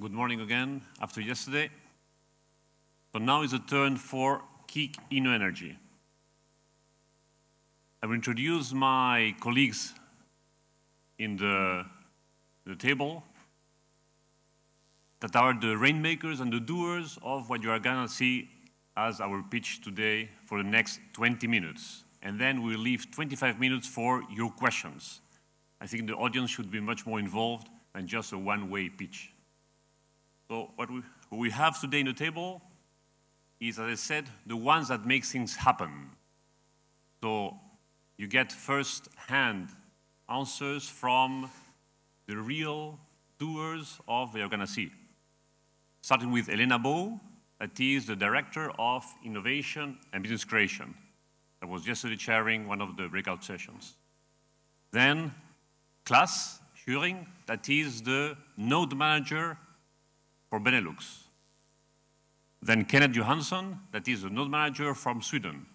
Good morning again after yesterday. So now is the turn for KIC InnoEnergy. I will introduce my colleagues in the table that are the rainmakers and the doers of what you are going to see as our pitch today for the next 20 minutes. And then we'll leave 25 minutes for your questions. I think the audience should be much more involved than just a one-way pitch. So what we have today in the table is, as I said, the ones that make things happen. So you get first-hand answers from the real doers of what you're going to see. Starting with Elena Beau, that is the Director of Innovation and Business Creation. That was yesterday chairing one of the breakout sessions. Then Klaas Schuring, that is the Node Manager for Benelux. Then Kenneth Johansson, that is the Node Manager from Sweden.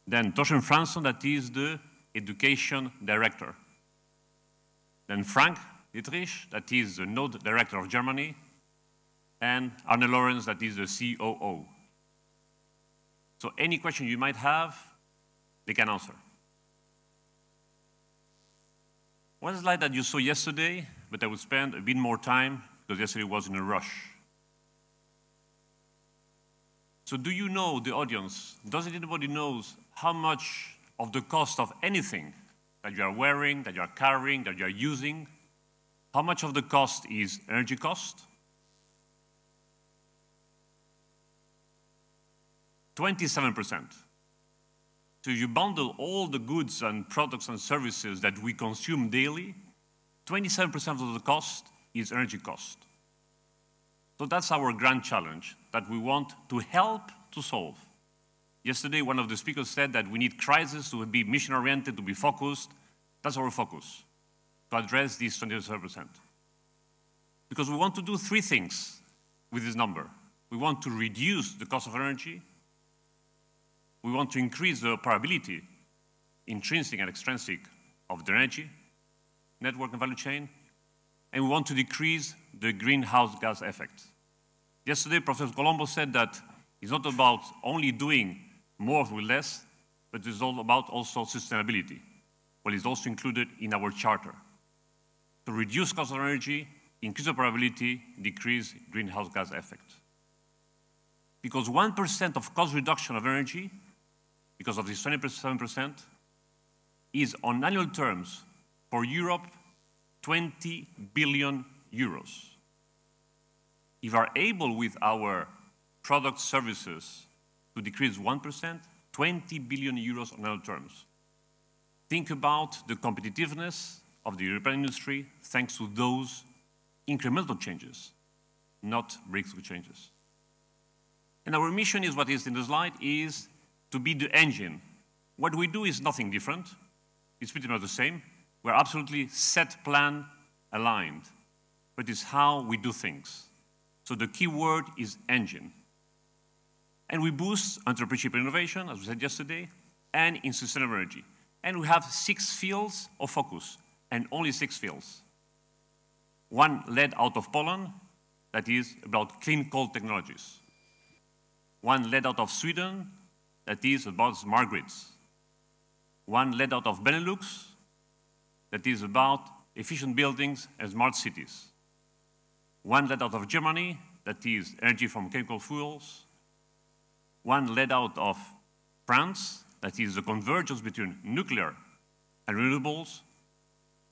Then Torsten Fransson, that is the Education Director. Then Frank Dietrich, that is the Node Director of Germany. And Arne Lawrence, that is the COO. So any question you might have, they can answer. One slide that you saw yesterday, but I will spend a bit more time because yesterday was in a rush. So do you know, the audience, does anybody knows how much of the cost of anything that you are wearing, that you are carrying, that you are using, how much of the cost is energy cost? 27%. So you bundle all the goods and products and services that we consume daily, 27% of the cost is energy cost. So that's our grand challenge that we want to help to solve. Yesterday, one of the speakers said that we need crisis to be mission-oriented, to be focused. That's our focus, to address these 27%. Because we want to do three things with this number. We want to reduce the cost of energy. We want to increase the operability, intrinsic and extrinsic, of the energy network and value chain. And we want to decrease the greenhouse gas effect. Yesterday, Professor Colombo said that it's not about only doing more with less, but it's all about also sustainability. Well, it's also included in our charter. To reduce cost of energy, increase operability, decrease greenhouse gas effect. Because 1% of cost reduction of energy, because of this 27%, is on annual terms for Europe, 20 billion euros. If we are able with our product services to decrease 1%, 20 billion euros on annual terms. Think about the competitiveness of the European industry thanks to those incremental changes, not breakthrough changes. And our mission is what is in the slide, is to be the engine. What we do is nothing different. It's pretty much the same. We're absolutely set, plan, aligned. But it's how we do things. So the key word is engine. And we boost entrepreneurship and innovation, as we said yesterday, and in sustainable energy. And we have 6 fields of focus, and only 6 fields. One led out of Poland, that is about clean coal technologies. One led out of Sweden, that is about smart grids. One led out of Benelux, that is about efficient buildings and smart cities. One led out of Germany, that is energy from chemical fuels. One led out of France, that is the convergence between nuclear and renewables.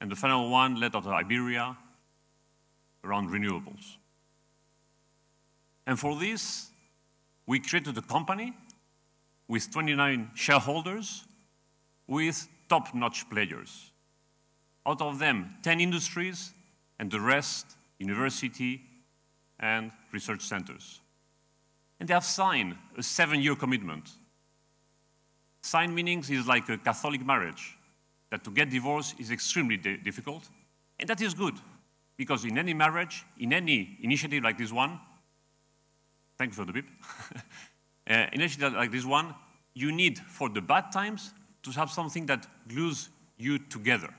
And the final one led out of Iberia, around renewables. And for this, we created a company with 29 shareholders with top-notch players. Out of them, 10 industries, and the rest, university and research centers. And they have signed a 7-year commitment. Signed meaning is like a Catholic marriage, that to get divorced is extremely difficult. And that is good, because in any marriage, in any initiative like this one, thank you for the beep, initiative like this one, you need, for the bad times, to have something that glues you together.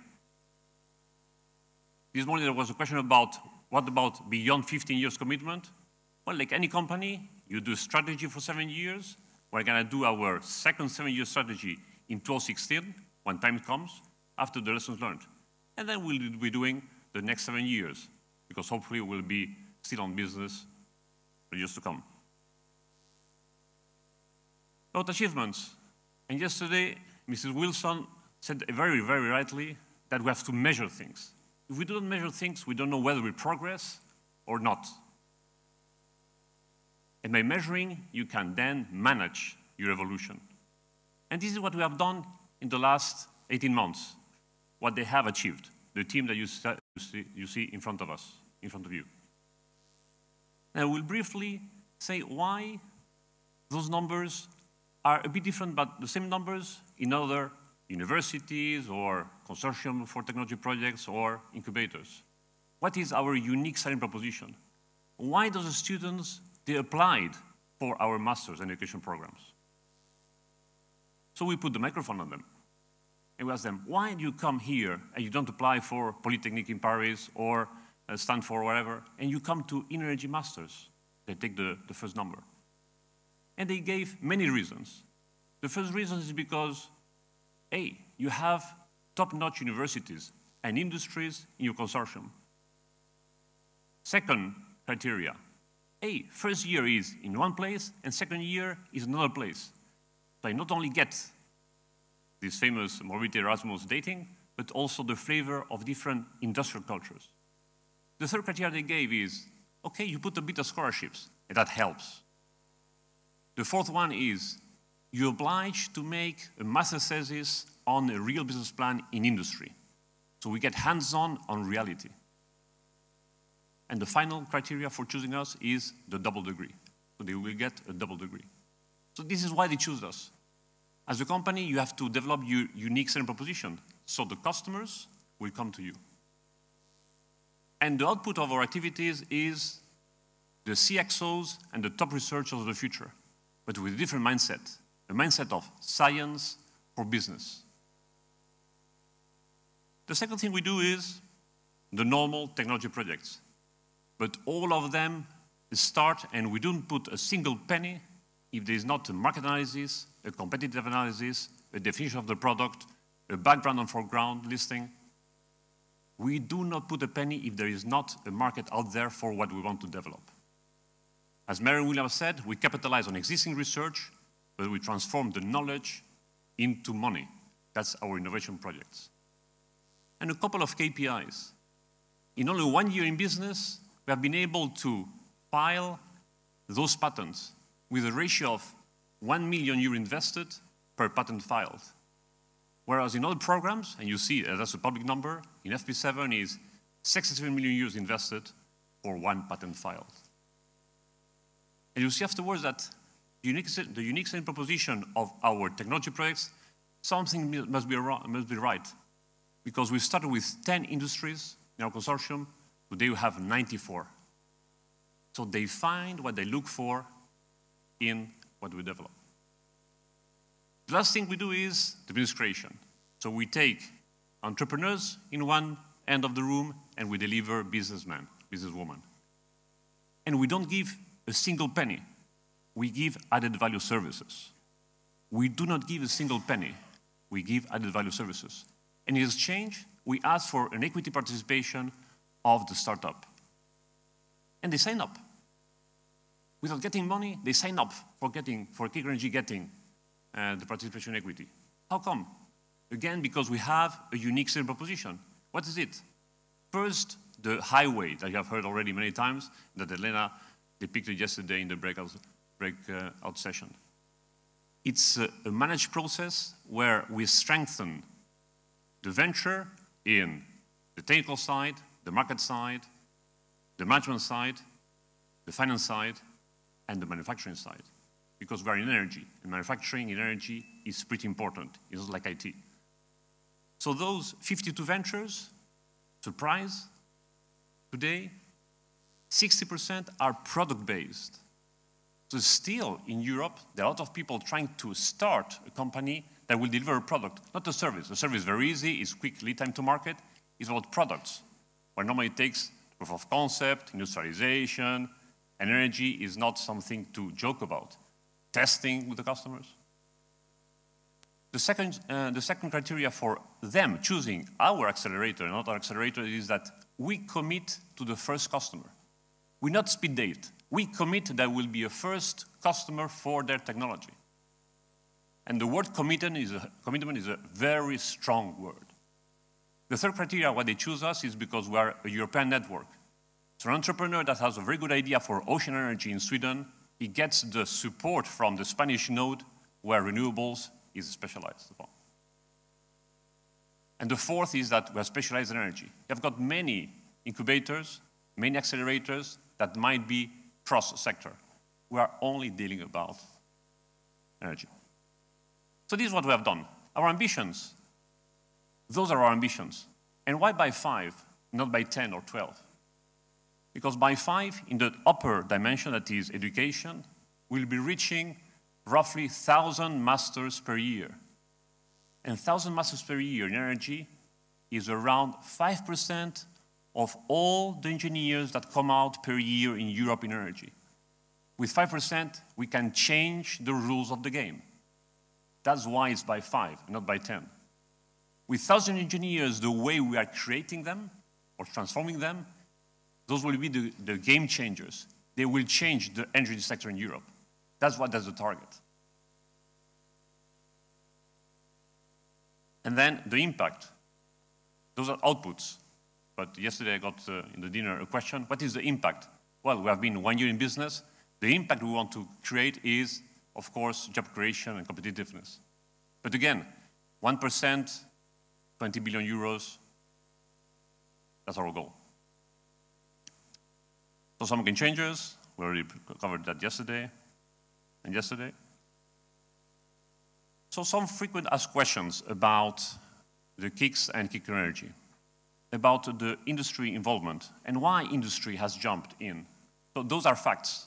This morning there was a question about what about beyond 15 years commitment? Well, like any company, you do strategy for 7 years. We're going to do our second 7-year strategy in 2016, when time comes, after the lessons learned. And then we'll be doing the next 7 years, because hopefully we'll be still on business for years to come. About achievements. And yesterday, Mrs. Wilson said very, very rightly that we have to measure things. If we don't measure things, we don't know whether we progress or not. And by measuring, you can then manage your evolution. And this is what we have done in the last 18 months, what they have achieved, the team that you see in front of us, in front of you. And I will briefly say why those numbers are a bit different, but the same numbers in other universities or consortium for technology projects or incubators. What is our unique selling proposition? Why do the students, they applied for our master's and education programs? So we put the microphone on them. And we ask them, why do you come here and you don't apply for Polytechnique in Paris or Stanford or whatever, and you come to InnoEnergy Masters? They take the first number. And they gave many reasons. The first reason is because, A, you have top-notch universities and industries in your consortium. Second criteria, A, first year is in one place and second year is another place. So I not only get this famous mobility Erasmus dating, but also the flavor of different industrial cultures. The third criteria they gave is, okay, you put a bit of scholarships, and that helps. The fourth one is, you're obliged to make a master thesis on a real business plan in industry. So we get hands-on on reality. And the final criteria for choosing us is the double degree. So they will get a double degree. So this is why they choose us. As a company, you have to develop your unique selling proposition, so the customers will come to you. And the output of our activities is the CXOs and the top researchers of the future, but with a different mindset, a mindset of science for business. The second thing we do is the normal technology projects, but all of them start, and we don't put a single penny if there is not a market analysis, a competitive analysis, a definition of the product, a background and foreground listing. We do not put a penny if there is not a market out there for what we want to develop. As Mary Williams said, we capitalize on existing research, but we transform the knowledge into money. That's our innovation projects. And a couple of KPIs. In only 1 year in business, we have been able to file those patents with a ratio of 1 million euro invested per patent filed. Whereas in other programs, and you see that's a public number, in FP7 is 67 million euros invested for 1 patent filed. And you see afterwards that the unique selling proposition of our technology projects, something must be right. Because we started with 10 industries in our consortium, today we have 94. So they find what they look for in what we develop. The last thing we do is the business creation. So we take entrepreneurs in one end of the room and we deliver businessmen, businesswomen. And we don't give a single penny. We give added value services. We do not give a single penny. We give added value services. And in exchange, we ask for an equity participation of the startup. And they sign up. Without getting money, they sign up for KIC InnoEnergy getting the participation equity. How come? Again, because we have a unique selling proposition. What is it? First, the highway that you have heard already many times, that Elena depicted yesterday in the breakout session. It's a managed process where we strengthen the venture in the technical side, the market side, the management side, the finance side, and the manufacturing side. Because we are in energy, and manufacturing in energy is pretty important. It's not like IT. So those 52 ventures, surprise, today, 60% are product-based. So still, in Europe, there are a lot of people trying to start a company that will deliver a product, not a service. The service is very easy, it's quick lead time to market. It's about products, where normally it takes Proof of concept, industrialization, energy is not something to joke about. Testing with the customers. The second criteria for them choosing our accelerator and not our accelerator is that we commit to the first customer. We not speed date. We commit that will be a first customer for their technology. And the word commitment is a very strong word. The third criteria why they choose us is because we are a European network. So an entrepreneur that has a very good idea for ocean energy in Sweden, he gets the support from the Spanish node where renewables is specialized upon. And the fourth is that we are specialized in energy. You've got many incubators, many accelerators that might be cross-sector. We are only dealing about energy. So this is what we have done. Our ambitions, those are our ambitions. And why by 5, not by 10 or 12? Because by 5, in the upper dimension, that is education, we'll be reaching roughly 1,000 masters per year. And 1,000 masters per year in energy is around 5% of all the engineers that come out per year in Europe in energy. With 5%, we can change the rules of the game. That's why it's by 5, not by 10. With 1,000 engineers, the way we are creating them or transforming them, those will be the game changers. They will change the energy sector in Europe. That's the target. And then the impact. Those are outputs. But yesterday I got in the dinner a question, what is the impact? Well, we have been 1 year in business. The impact we want to create is, of course, job creation and competitiveness. But again, 1%, 20 billion euros, that's our goal. So some game changers, we already covered that yesterday and yesterday. So some frequent asked questions about the KICs and KIC InnoEnergy, about the industry involvement and why industry has jumped in. So those are facts.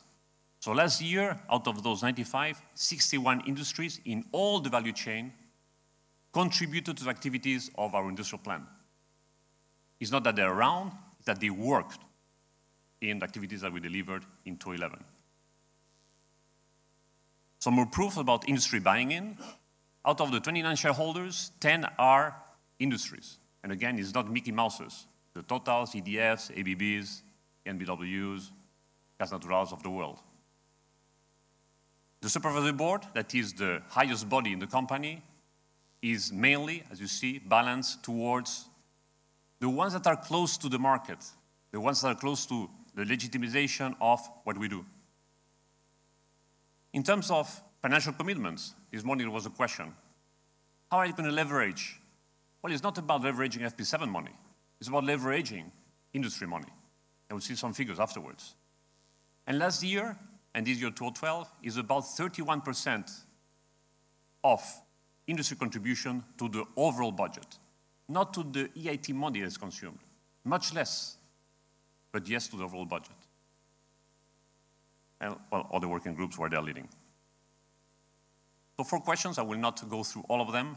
So last year, out of those 95, 61 industries in all the value chain contributed to the activities of our industrial plan. It's not that they're around, it's that they worked in the activities that we delivered in 2011. Some more proof about industry buying in. Out of the 29 shareholders, 10 are industries. And again, it's not Mickey Mouses. The Totals, EDFs, ABBs, NBWs, Gas Naturals of the world. The supervisory board, that is the highest body in the company, is mainly, as you see, balanced towards the ones that are close to the market, the ones that are close to the legitimization of what we do. In terms of financial commitments, this morning there was a question. How are you going to leverage? Well, it's not about leveraging FP7 money. It's about leveraging industry money. And we'll see some figures afterwards. And last year, and this year 2012, is about 31% of industry contribution to the overall budget, not to the EIT money that's consumed, much less, but yes to the overall budget. And, well, all the working groups where they're leading. So 4 questions, I will not go through all of them.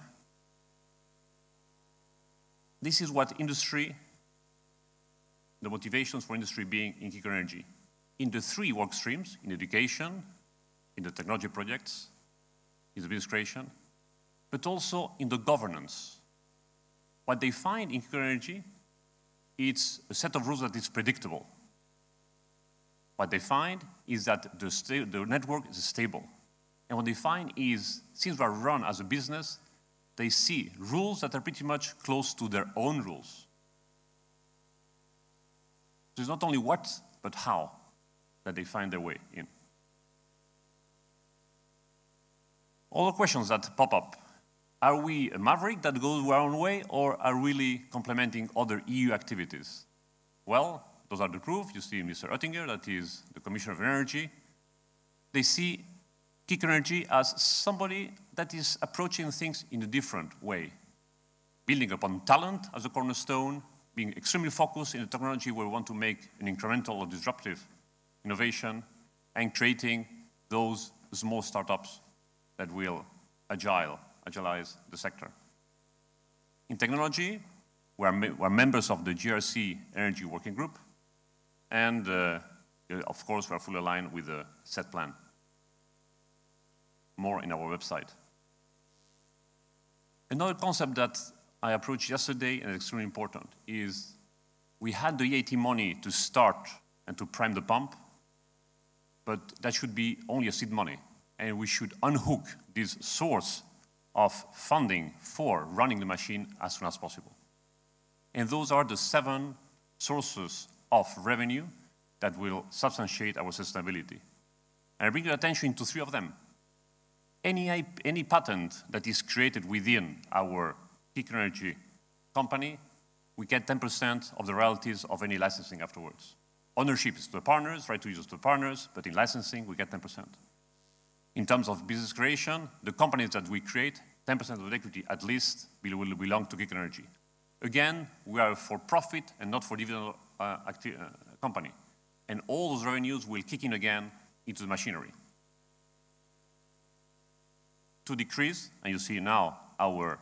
This is what industry, the motivations for industry being in KIC InnoEnergy. In the 3 work streams, in education, in the technology projects, in the business creation, but also in the governance. What they find in KIC InnoEnergy, it's a set of rules that is predictable. What they find is that the network is stable. And what they find is, since we are run as a business, they see rules that are pretty much close to their own rules. So it's not only what, but how that they find their way in. All the questions that pop up. Are we a maverick that goes our own way, or are we really complementing other EU activities? Well, those are the proof. You see Mr. Oettinger, that is the Commissioner of Energy. They see KIC InnoEnergy as somebody that is approaching things in a different way, building upon talent as a cornerstone, being extremely focused in a technology where we want to make an incremental or disruptive innovation, and creating those small startups that will agilize the sector. In technology, we're members of the GRC Energy Working Group, And of course, we are fully aligned with the set plan. More in our website. Another concept that I approached yesterday and is extremely important is we had the EIT money to start and to prime the pump, but that should be only a seed money. And we should unhook this source of funding for running the machine as soon as possible. And those are the 7 sources of revenue that will substantiate our sustainability. And I bring your attention to 3 of them. Any patent that is created within our KIC InnoEnergy company, we get 10% of the royalties of any licensing afterwards. Ownership is to the partners, right to use is to the partners, but in licensing, we get 10%. In terms of business creation, the companies that we create, 10% of the equity at least will belong to KIC InnoEnergy. Again, we are for profit and not for dividend company. And all those revenues will kick in again into the machinery. To decrease, and you see now our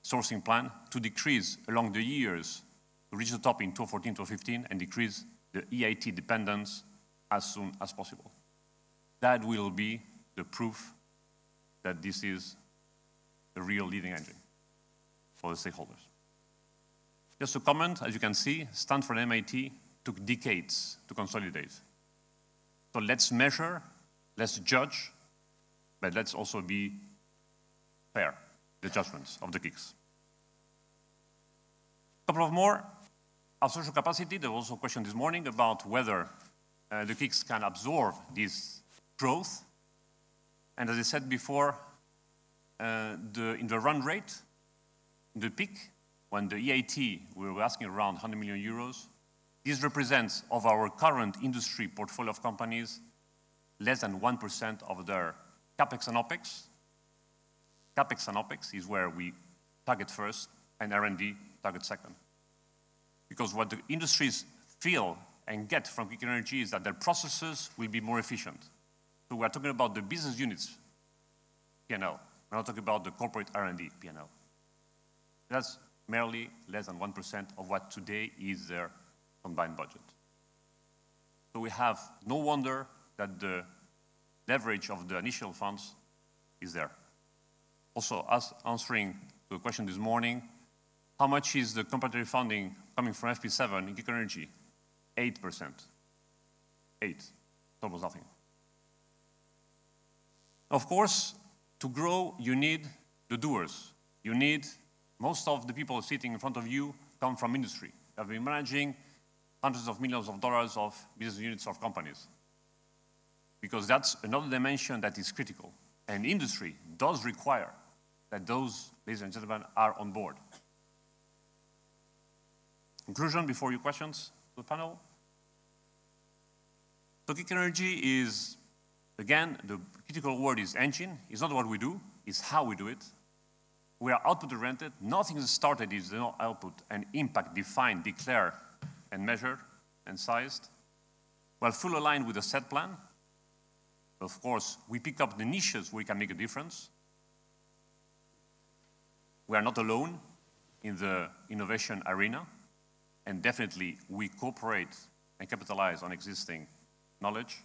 sourcing plan, to decrease along the years, to reach the top in 2014, 2015, and decrease the EIT dependence as soon as possible. That will be the proof that this is the real leading engine for the stakeholders. Just to comment, as you can see, Stanford and MIT took decades to consolidate. So let's measure, let's judge, but let's also be fair, the judgments of the KICs. A couple of more. Our social capacity, there was also a question this morning about whether the KICs can absorb this growth. And as I said before, in the run rate, in the peak, when the EIT, we were asking around 100 million euros, this represents, of our current industry portfolio of companies, less than 1% of their CapEx and OpEx. CapEx and OpEx is where we target first, and R&D target second. Because what the industries feel and get from KIC InnoEnergy is that their processes will be more efficient. So we're talking about the business units P&L. We're not talking about the corporate R&D P&L. That's merely less than 1% of what today is their combined budget. So we have no wonder that the leverage of the initial funds is there. Also, us answering to a question this morning, how much is the complementary funding coming from FP7 in KIC InnoEnergy? 8%. 8. Almost nothing. Of course, to grow, you need the doers. You need, most of the people sitting in front of you come from industry. They've been managing hundreds of millions of dollars of business units of companies. Because that's another dimension that is critical. And industry does require that those, ladies and gentlemen, are on board. Conclusion before your questions to the panel. So KIC InnoEnergy is, again, the critical word is engine. It's not what we do, it's how we do it. We are output-oriented. Nothing is started is no output and impact defined, declared, and measured and sized. We're fully aligned with the set plan. Of course, we pick up the niches where we can make a difference. We are not alone in the innovation arena, and definitely we cooperate and capitalize on existing knowledge.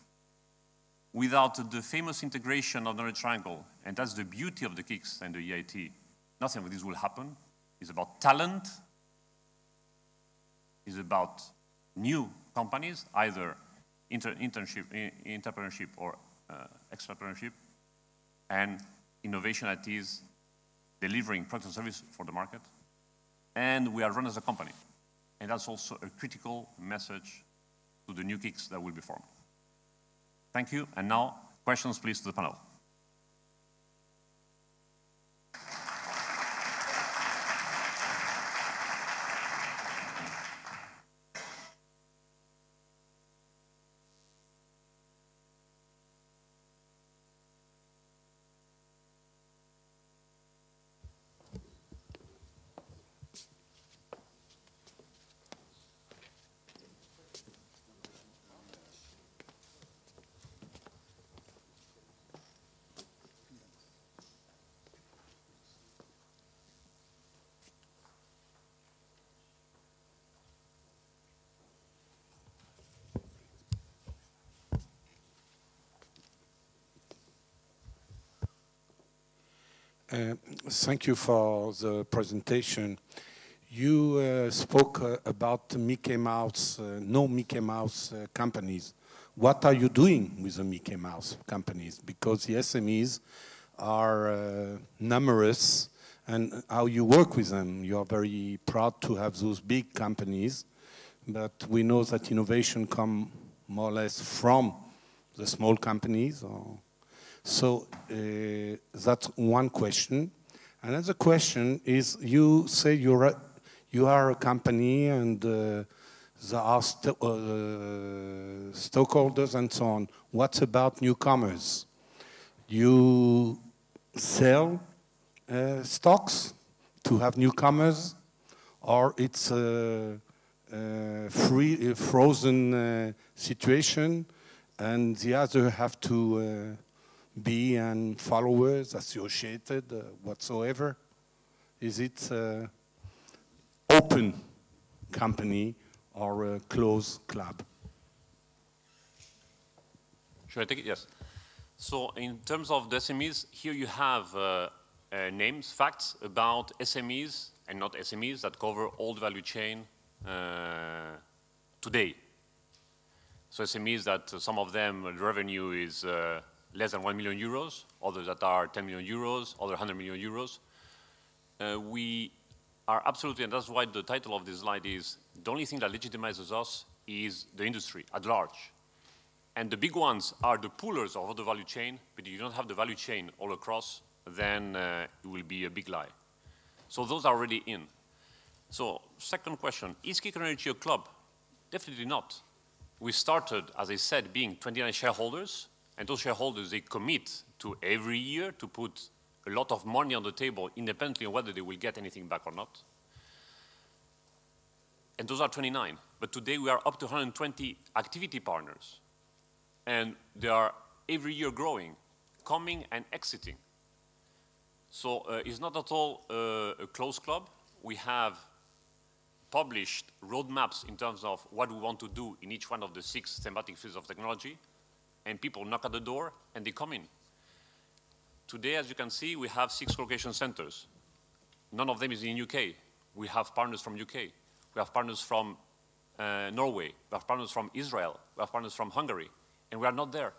Without the famous integration of the knowledge triangle, and that's the beauty of the KICs and the EIT, nothing of this will happen. It's about talent. It's about new companies, either entrepreneurship or extrapreneurship, and innovation that is delivering products and services for the market. And we are run as a company. And that's also a critical message to the new KICs that will be formed. Thank you. And now, questions please to the panel. Thank you for the presentation. You spoke about Mickey Mouse, no Mickey Mouse companies. What are you doing with the Mickey Mouse companies? Because the SMEs are numerous, and how you work with them. You are very proud to have those big companies, but we know that innovation comes more or less from the small companies. So that's one question. Another question is, you say you are a company and there are stockholders and so on. What about newcomers? You sell stocks to have newcomers, or it's a frozen situation, and the other have to be and followers associated whatsoever? Is it open company or a closed club? Should I take it? Yes. So in terms of the SMEs, here you have names, facts about SMEs and not SMEs that cover all the value chain today. So SMEs that some of them, the revenue is less than 1 million euros, others that are 10 million euros, other 100 million euros. We are absolutely, and that's why the title of this slide is, the only thing that legitimizes us is the industry at large. And the big ones are the pullers of the value chain, but if you don't have the value chain all across, then it will be a big lie. So those are already in. So second question, is KIC InnoEnergy a club? Definitely not. We started, as I said, being 29 shareholders, and those shareholders, they commit to every year to put a lot of money on the table, independently of whether they will get anything back or not. And those are 29. But today we are up to 120 activity partners. And they are every year growing, coming and exiting. So it's not at all a closed club. We have published roadmaps in terms of what we want to do in each one of the 6 thematic fields of technology. And people knock at the door and they come in. Today, as you can see, we have 6 location centers. None of them is in UK. We have partners from UK. We have partners from Norway. We have partners from Israel. We have partners from Hungary. And we are not there.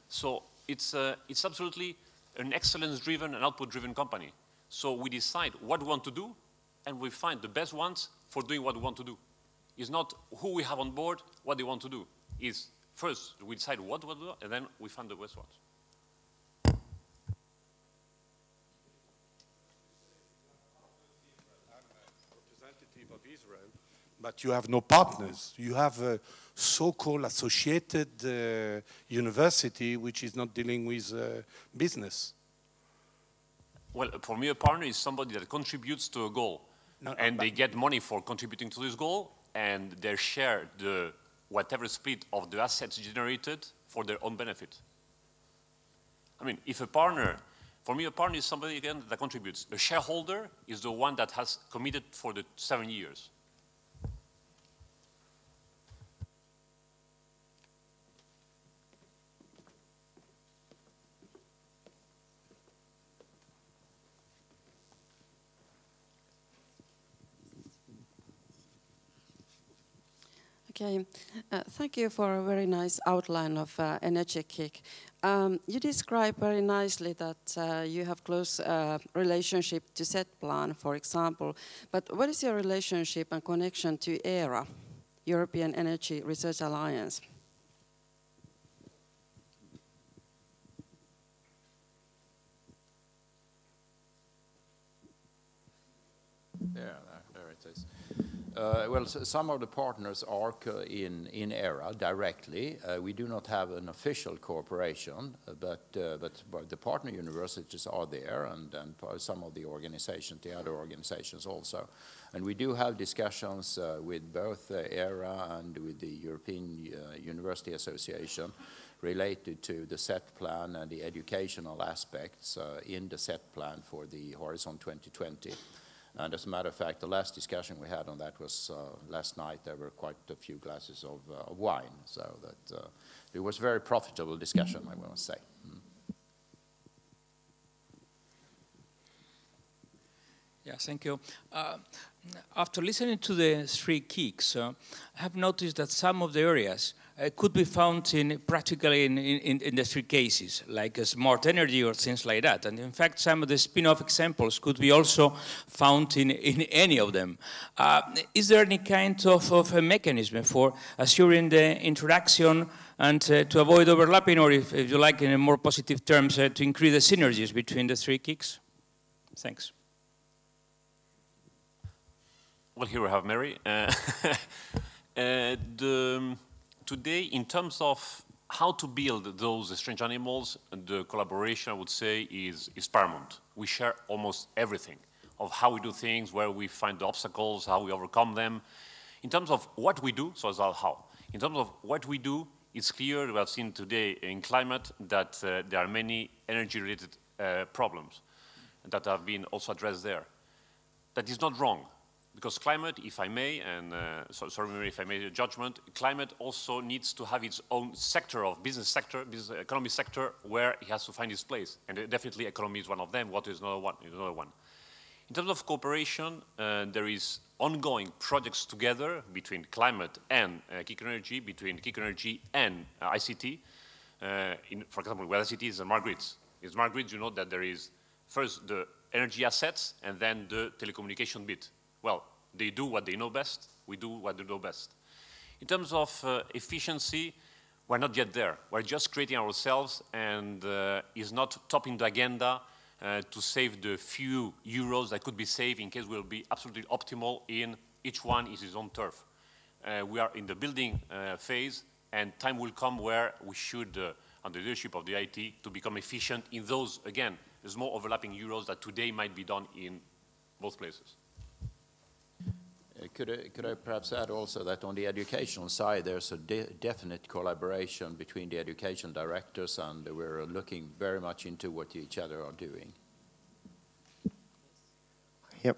So it's absolutely an excellence-driven and output-driven company. So we decide what we want to do, and we find the best ones for doing what we want to do. It's not who we have on board, what they want to do. It's first, we decide what we want to do, and then we find the best ones. Representative of Israel, but you have no partners. You have a so-called associated university which is not dealing with business. Well, for me, a partner is somebody that contributes to a goal. And they get money for contributing to this goal, and they share the whatever split of the assets generated for their own benefit. I mean, if a partner, for me, a partner is somebody, again, that contributes. A shareholder is the one that has committed for the 7 years. Okay, thank you for a very nice outline of Energy KIC. You describe very nicely that you have close relationship to Z-Plan, for example. But what is your relationship and connection to ERA, European Energy Research Alliance? Yeah, there it is. Well, some of the partners are in ERA directly. We do not have an official cooperation, but the partner universities are there, and some of the organizations, the other organizations also. And we do have discussions with both ERA and with the European University Association related to the set plan and the educational aspects in the set plan for the Horizon 2020. And as a matter of fact, the last discussion we had on that was last night. There were quite a few glasses of wine, so that it was a very profitable discussion, I must say. Yeah, thank you. After listening to the three KICs, I have noticed that some of the areas could be found practically in the three cases, like smart energy or things like that. And in fact, some of the spin-off examples could be also found in any of them. Is there any kind of a mechanism for assuring the interaction and to avoid overlapping, or if you like, in more positive terms, to increase the synergies between the three KICs? Thanks. Well, here we have Mary. Today, in terms of how to build those strange animals, the collaboration, I would say, is paramount. We share almost everything of how we do things, where we find the obstacles, how we overcome them. In terms of what we do, so as well how. In terms of what we do, it's clear, we have seen today in climate, that there are many energy-related problems that have been also addressed there. That is not wrong. Because climate, if I may, and sorry Mary, if I made a judgment, climate also needs to have its own sector of business sector, business economy sector, where it has to find its place. And definitely economy is one of them, water is another one. In terms of cooperation, there is ongoing projects together between climate and KIC InnoEnergy, between KIC InnoEnergy and ICT. For example, with ICT is smart grids. In smart grids, you know that there is first the energy assets and then the telecommunication bit. Well, they do what they know best, we do what they know best. In terms of efficiency, we're not yet there. We're just creating ourselves, and is not topping the agenda to save the few euros that could be saved in case we'll be absolutely optimal in each one is his own turf. We are in the building phase, and time will come where we should, under the leadership of the IT, to become efficient in those, again, there's more overlapping euros that today might be done in both places. Could I perhaps add also that on the educational side, there's a definite collaboration between the education directors, and we're looking very much into what each other are doing. Yep.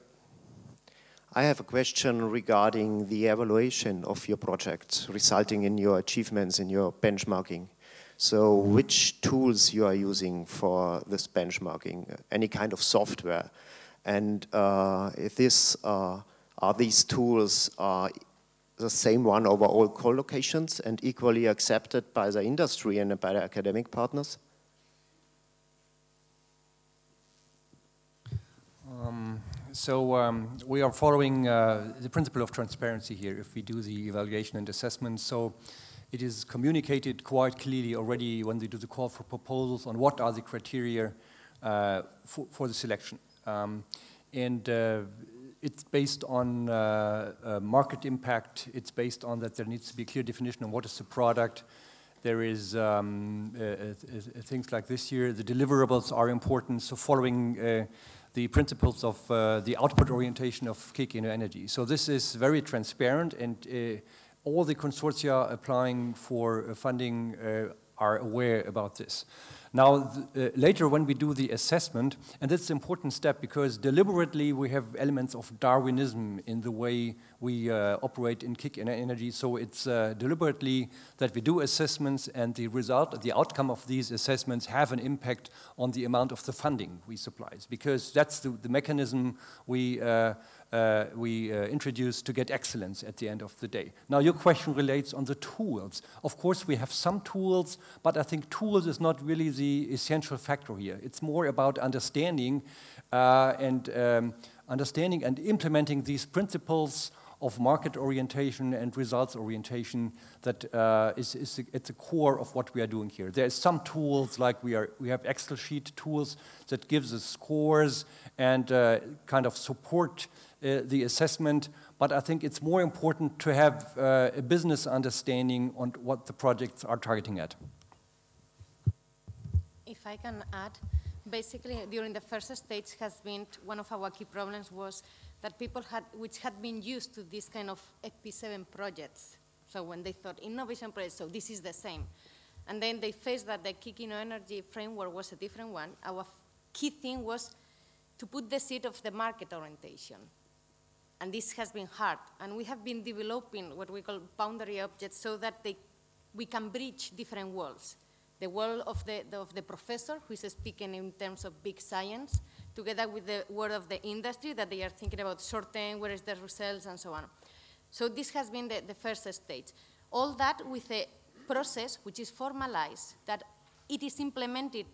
I have a question regarding the evaluation of your project, resulting in your achievements in your benchmarking. So which tools you are using for this benchmarking, any kind of software, and if this are these tools the same one over all co-locations and equally accepted by the industry and by the academic partners? We are following the principle of transparency here if we do the evaluation and assessment. So it is communicated quite clearly already when they do the call for proposals on what are the criteria for the selection. It's based on market impact. It's based on that there needs to be a clear definition of what is the product. There is things like this year, the deliverables are important. So following the principles of the output orientation of KIC InnoEnergy. So this is very transparent, and all the consortia applying for funding are aware about this. Now, later when we do the assessment, and that's an important step because deliberately we have elements of Darwinism in the way we operate in KIC InnoEnergy. So it's deliberately that we do assessments, and the result, the outcome of these assessments have an impact on the amount of the funding we supply, because that's the mechanism we introduce to get excellence at the end of the day. Now, your question relates on the tools. Of course, we have some tools, but I think tools is not really the essential factor here. It's more about understanding and implementing these principles of market orientation and results orientation that is at the core of what we are doing here. There are some tools, like we have Excel sheet tools that gives us scores and kind of support the assessment, but I think it's more important to have a business understanding on what the projects are targeting at. If I can add, basically during the first stage has been one of our key problems was that people which had been used to this kind of FP7 projects. So when they thought innovation projects, so this is the same. And then they faced that the KIC InnoEnergy framework was a different one. Our key thing was to put the seed of the market orientation. And this has been hard. And we have been developing what we call boundary objects so that we can bridge different worlds. The world of the professor, who is speaking in terms of big science, together with the word of the industry, that they are thinking about short-term, where is the results, and so on. So this has been the first stage. All that with a process which is formalized, that it is implemented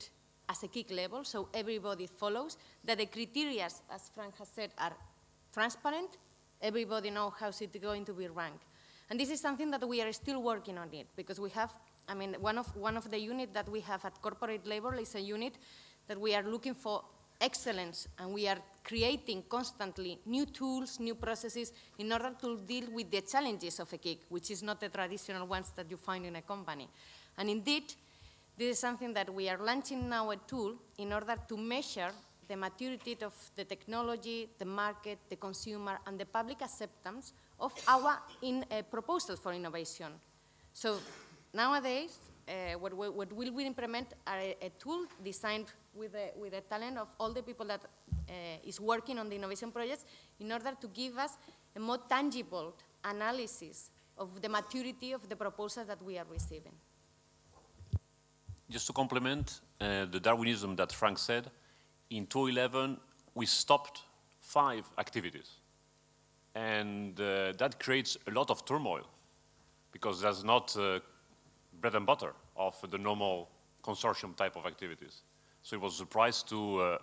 as a KIC level, so everybody follows, that the criteria, as Frank has said, are transparent, everybody knows how it's going to be ranked. And this is something that we are still working on it, because we have, I mean, one of the units that we have at corporate level is a unit that we are looking for excellence, and we are creating constantly new tools, new processes, in order to deal with the challenges of a KIC, which is not the traditional ones that you find in a company. And indeed, this is something that we are launching now, a tool, in order to measure the maturity of the technology, the market, the consumer, and the public acceptance of our proposals for innovation. So nowadays, what we will implement are a tool designed with the talent of all the people that is working on the innovation projects, in order to give us a more tangible analysis of the maturity of the proposals that we are receiving. Just to complement the Darwinism that Frank said, in 2011, we stopped 5 activities. And that creates a lot of turmoil, because that's not bread and butter of the normal consortium type of activities. So it was a surprise to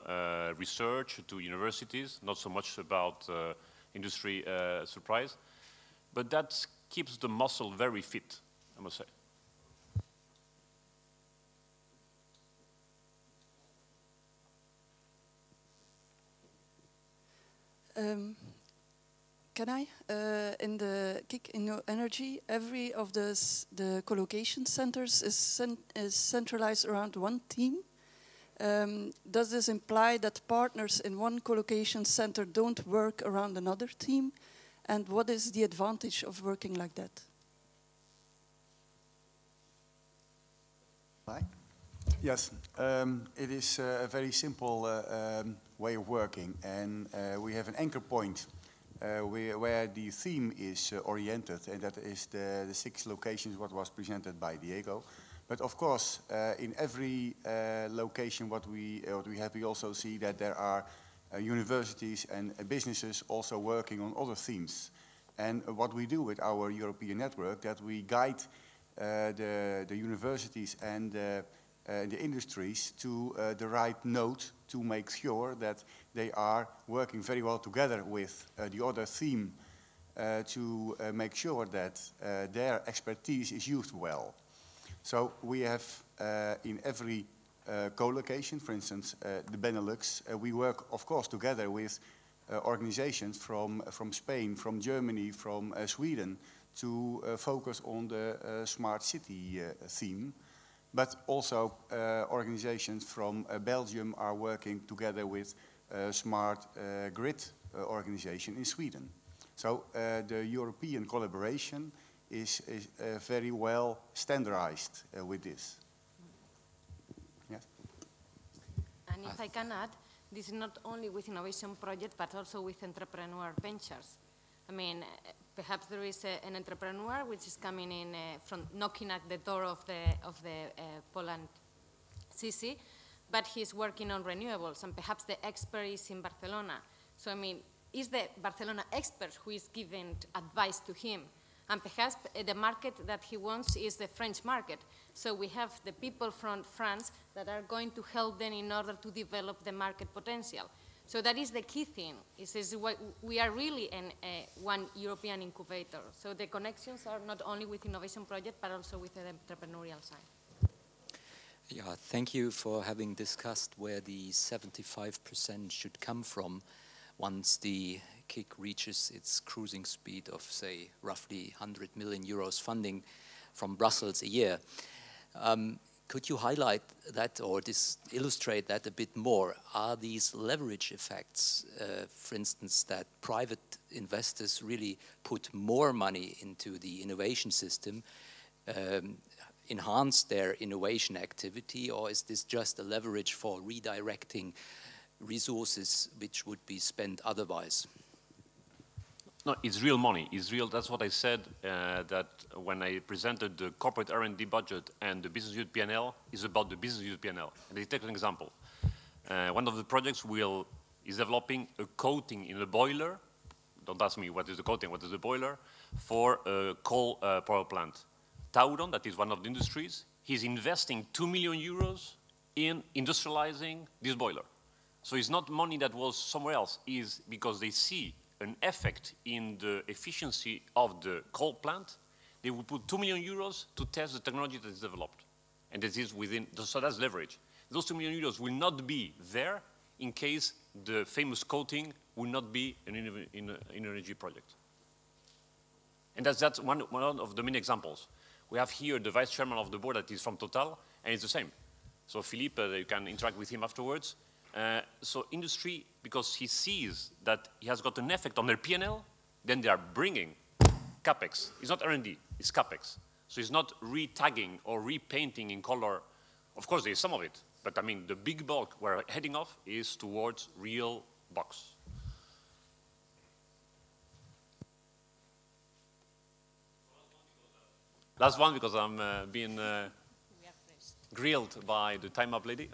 research, to universities, not so much about industry surprise. But that keeps the muscle very fit, I must say. Can I? In the KIC InnoEnergy, every of the collocation centers is centralized around one team. Does this imply that partners in one collocation center don't work around another team? And what is the advantage of working like that? Hi. Yes, it is a very simple way of working, and we have an anchor point where the theme is oriented, and that is the 6 locations what was presented by Diego. But of course, in every location what we have, we also see that there are universities and businesses also working on other themes. And what we do with our European network, that we guide the universities and the industries to the right note to make sure that they are working very well together with the other theme to make sure that their expertise is used well. So we have in every co-location, for instance, the Benelux, we work, of course, together with organizations from Spain, from Germany, from Sweden, to focus on the smart city theme. But also organizations from Belgium are working together with smart grid organization in Sweden. So the European collaboration is very well standardized with this. Yes. And if I can add, this is not only with innovation projects, but also with entrepreneur ventures. I mean, perhaps there is an entrepreneur which is coming in from knocking at the door of the Poland CC, but he's working on renewables, and perhaps the expert is in Barcelona. So I mean, is the Barcelona expert who is giving advice to him, and perhaps the market that he wants is the French market. So we have the people from France that are going to help them in order to develop the market potential. So that is the key thing. Is we are really one European incubator. So the connections are not only with innovation projects, but also with the entrepreneurial side. Yeah, thank you for having discussed where the 75% should come from once the KIC reaches its cruising speed of, say, roughly 100 million euros funding from Brussels a year. Could you highlight that or illustrate that a bit more? Are these leverage effects, for instance, that private investors really put more money into the innovation system, enhance their innovation activity, or is this just a leverage for redirecting resources which would be spent otherwise? No, it's real money. It's real. That's what I said, that when I presented the corporate R&D budget and the business unit P&L, is about the business unit P&L. And I take an example. one of the projects is developing a coating in a boiler. Don't ask me what is the coating, what is the boiler, for a coal power plant. Tauron, that is one of the industries, he's investing 2 million euros in industrializing this boiler. So it's not money that was somewhere else, it's because they see an effect in the efficiency of the coal plant. They will put 2 million euros to test the technology that is developed. And that is within, so that's leverage. Those 2 million euros will not be there in case the famous coating will not be an energy project. And that's one of the many examples. We have here the vice chairman of the board that is from Total, and it's the same. So Philippe, you can interact with him afterwards. So industry, because he sees that he has got an effect on their P&L, then they are bringing CapEx. It's not R&D, it's CapEx. So it's not re-tagging or repainting in color. Of course, there is some of it, but I mean, the big bulk we're heading off is towards real box. Last one, because I'm being grilled by the time up lady.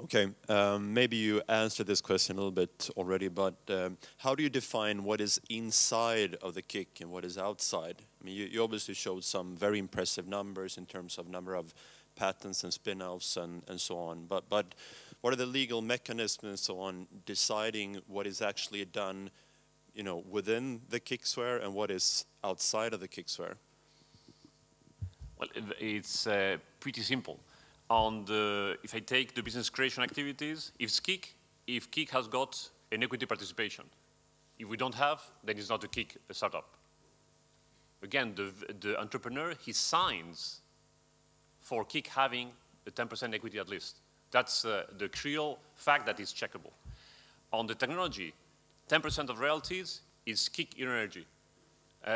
Okay, maybe you answered this question a little bit already, but how do you define what is inside of the KIC and what is outside? I mean, you obviously showed some very impressive numbers in terms of number of patents and spin-offs and so on, but what are the legal mechanisms and so on deciding what is actually done, you know, within the KIC sphere and what is outside of the KIC sphere? Well, it's pretty simple. If I take the business creation activities, if KIC has got an equity participation. If we don't have, then it's not a KIC startup. Again, the entrepreneur, he signs for KIC having a 10% equity at least. That's the real fact that is checkable. On the technology, 10% of royalties is KIC InnoEnergy.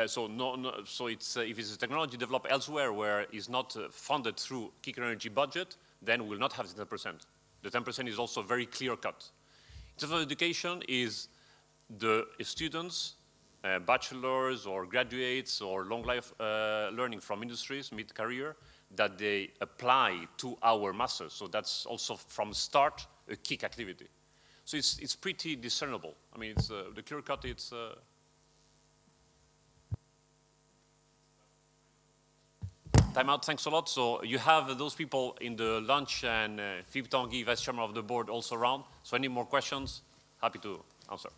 So it's, if it's a technology developed elsewhere where it's not funded through KIC InnoEnergy budget, then we will not have the 10%. The 10% is also very clear cut. In terms of education is the students, bachelors or graduates or long life learning from industries, mid-career, that they apply to our masters. So that's also from start a KIC activity. So it's pretty discernible. I mean, it's the clear cut, it's... Time out, thanks a lot. So you have those people in the lunch and Philippe Tanguy, Vice Chairman of the Board, also around. So any more questions, happy to answer.